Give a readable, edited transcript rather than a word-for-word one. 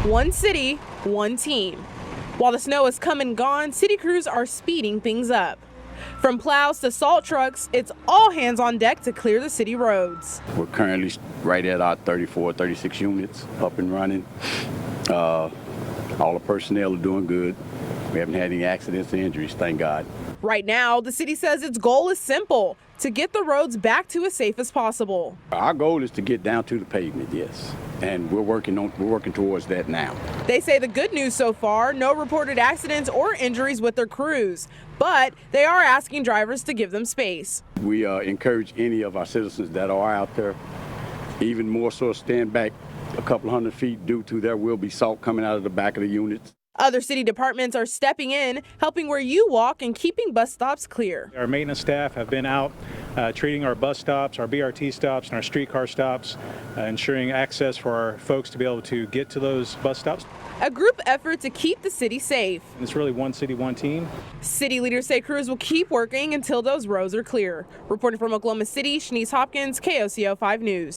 One city, one team. While the snow has come and gone, city crews are speeding things up. From plows to salt trucks, it's all hands on deck to clear the city roads. We're currently right at our 34, 36 units up and running. All the personnel are doing good. We haven't had any accidents or injuries, thank God. Right now, the city says its goal is simple: to get the roads back to as safe as possible. Our goal is to get down to the pavement, yes, and we're working towards that now. They say the good news so far: no reported accidents or injuries with their crews, but they are asking drivers to give them space. We encourage any of our citizens that are out there, even more so, stand back a couple hundred feet due to there will be salt coming out of the back of the units. Other city departments are stepping in, helping where you walk and keeping bus stops clear. Our maintenance staff have been out treating our bus stops, our BRT stops, and our streetcar stops, ensuring access for our folks to be able to get to those bus stops. A group effort to keep the city safe. It's really one city, one team. City leaders say crews will keep working until those roads are clear. Reporting from Oklahoma City, Shanice Hopkins, KOCO 5 News.